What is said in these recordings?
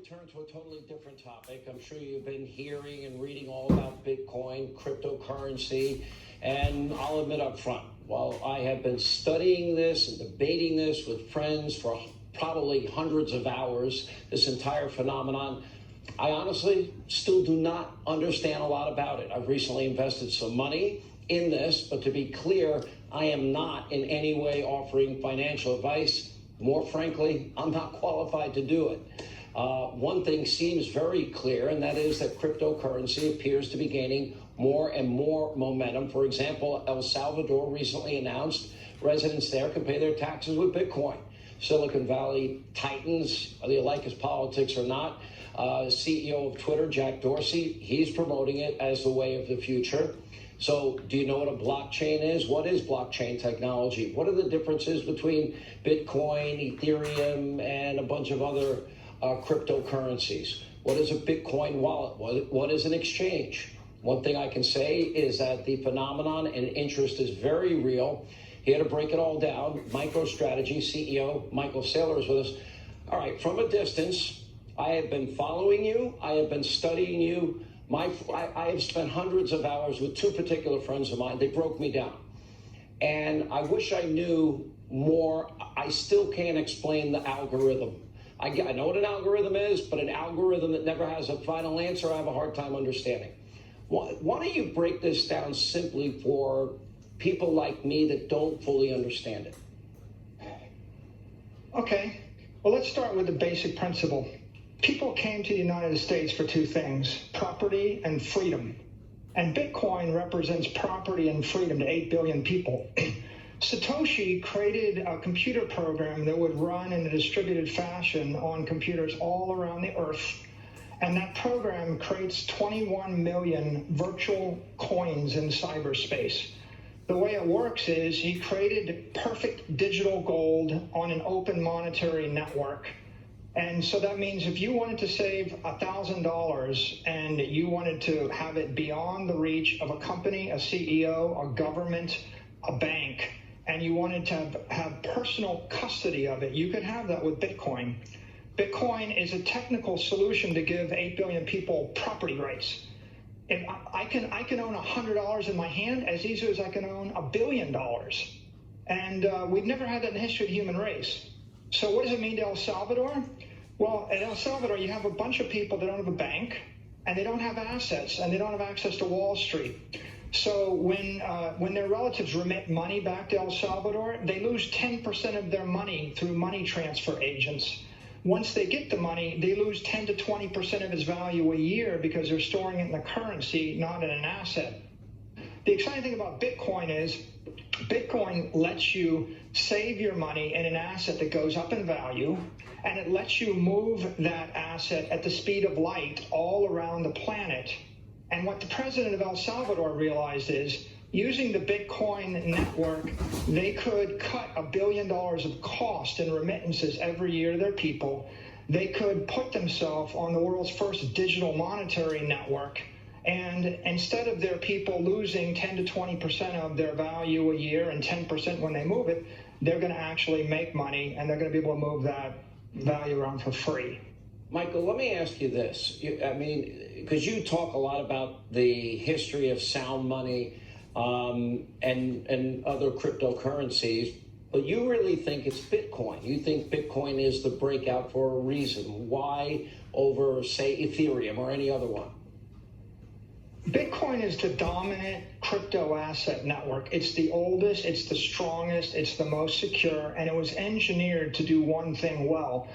turn to a totally different topic. I'm sure you've been hearing and reading all about Bitcoin, cryptocurrency, and I'll admit up front, while I have been studying this and debating this with friends for probably hundreds of hours, this entire phenomenon, I honestly still do not understand a lot about it. I've recently invested some money in this, but to be clear, I am not in any way offering financial advice. More frankly, I'm not qualified to do it. One thing seems very clear, and that is that cryptocurrency appears to be gaining more and more momentum. For example, El Salvador recently announced residents there can pay their taxes with Bitcoin. Silicon Valley titans, whether you like his politics or not, CEO of Twitter, Jack Dorsey, he's promoting it as the way of the future. So do you know what a blockchain is? What is blockchain technology? What are the differences between Bitcoin, Ethereum, and a bunch of other cryptocurrencies? What is a Bitcoin wallet? What is an exchange? One thing I can say is that the phenomenon and interest is very real. Here to break it all down, MicroStrategy CEO Michael Saylor is with us. All right, from a distance, I have been following you. I have been studying you. I have spent hundreds of hours with two particular friends of mine. They broke me down. And I wish I knew more. I still can't explain the algorithm. I know what an algorithm is, but an algorithm that never has a final answer, I have a hard time understanding. Why don't you break this down simply for people like me that don't fully understand it? Okay, well, let's start with the basic principle. People came to the United States for two things, property and freedom. And Bitcoin represents property and freedom to 8 billion people. Satoshi created a computer program that would run in a distributed fashion on computers all around the earth. And that program creates 21 million virtual coins in cyberspace. The way it works is he created perfect digital gold on an open monetary network. And so that means if you wanted to save $1,000 and you wanted to have it beyond the reach of a company, a CEO, a government, a bank, and you wanted to have personal custody of it, you could have that with Bitcoin. Bitcoin is a technical solution to give 8 billion people property rights. If I can own $100 in my hand as easily as I can own $1 billion. And we've never had that in the history of the human race. So what does it mean to El Salvador? Well, at El Salvador, you have a bunch of people that don't have a bank, and they don't have assets, and they don't have access to Wall Street. So when their relatives remit money back to El Salvador, they lose 10% of their money through money transfer agents. Once they get the money, they lose 10 to 20% of its value a year because they're storing it in the currency, not in an asset. The exciting thing about Bitcoin is Bitcoin lets you save your money in an asset that goes up in value, and it lets you move that asset at the speed of light all around the planet. And what the president of El Salvador realized is, using the Bitcoin network, they could cut $1 billion of cost in remittances every year to their people. They could put themselves on the world's first digital monetary network. And instead of their people losing 10 to 20% of their value a year and 10% when they move it, they're going to actually make money, and they're going to be able to move that value around for free. Michael, let me ask you this. Because you talk a lot about the history of sound money and other cryptocurrencies, but you really think it's Bitcoin. You think Bitcoin is the breakout for a reason. Why over, say, Ethereum or any other one? Bitcoin is the dominant crypto asset network. It's the oldest, it's the strongest, it's the most secure, and it was engineered to do one thing well,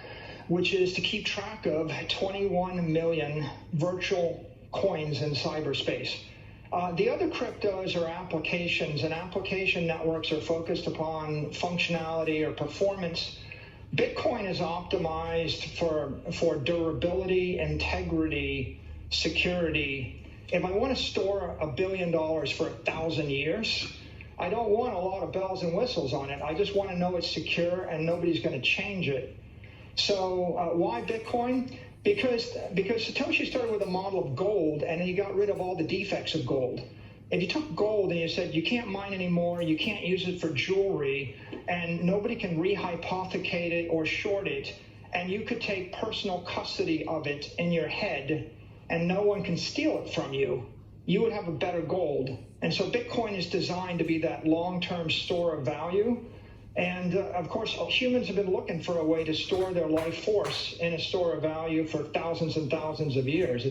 which is to keep track of 21 million virtual coins in cyberspace. The other cryptos are applications, and application networks are focused upon functionality or performance. Bitcoin is optimized for durability, integrity, security. If I want to store $1 billion for 1,000 years, I don't want a lot of bells and whistles on it. I just want to know it's secure and nobody's going to change it. So why Bitcoin? Because Satoshi started with a model of gold, and then he got rid of all the defects of gold. If you took gold and you said you can't mine anymore, you can't use it for jewelry, and nobody can rehypothecate it or short it, and you could take personal custody of it in your head and no one can steal it from you, you would have a better gold. And so Bitcoin is designed to be that long-term store of value. And of course, humans have been looking for a way to store their life force in a store of value for thousands and thousands of years.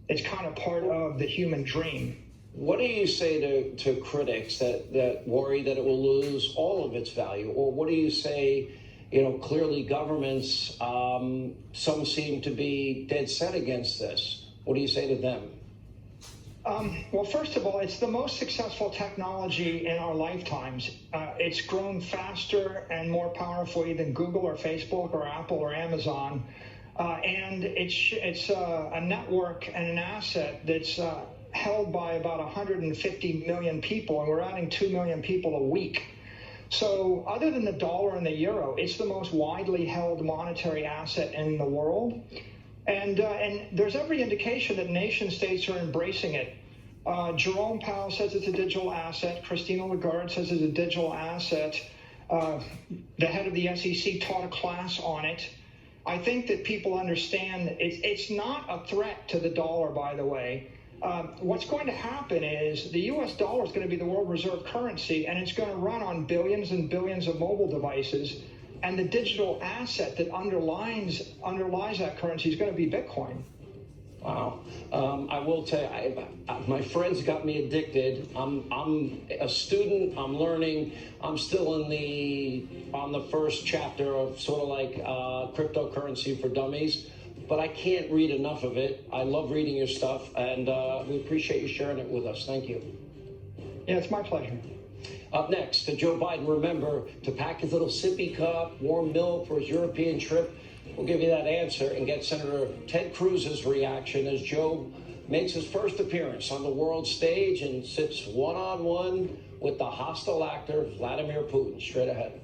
It's kind of part of the human dream. What do you say to critics that worry that it will lose all of its value? Or what do you say, clearly governments, some seem to be dead set against this. What do you say to them? Well, first of all, it's the most successful technology in our lifetimes. It's grown faster and more powerfully than Google or Facebook or Apple or Amazon. And it's a network and an asset that's held by about 150 million people, and we're adding 2 million people a week. So other than the dollar and the euro, it's the most widely held monetary asset in the world. And there's every indication that nation states are embracing it. Jerome Powell says it's a digital asset. Christina Lagarde says it's a digital asset. The head of the SEC taught a class on it. I think that people understand it's not a threat to the dollar, by the way. What's going to happen is the U.S. dollar is going to be the world reserve currency, and it's going to run on billions and billions of mobile devices. And the digital asset that underlies that currency is going to be Bitcoin. Wow. I will tell you, my friends got me addicted. I'm a student. I'm learning. I'm still on the first chapter of sort of like cryptocurrency for dummies, but I can't read enough of it. I love reading your stuff, and we appreciate you sharing it with us. Thank you. Yeah, it's my pleasure. Up next, to Joe Biden, remember to pack his little sippy cup, warm milk for his European trip. We'll give you that answer and get Senator Ted Cruz's reaction as Joe makes his first appearance on the world stage and sits one-on-one with the hostile actor Vladimir Putin. Straight ahead.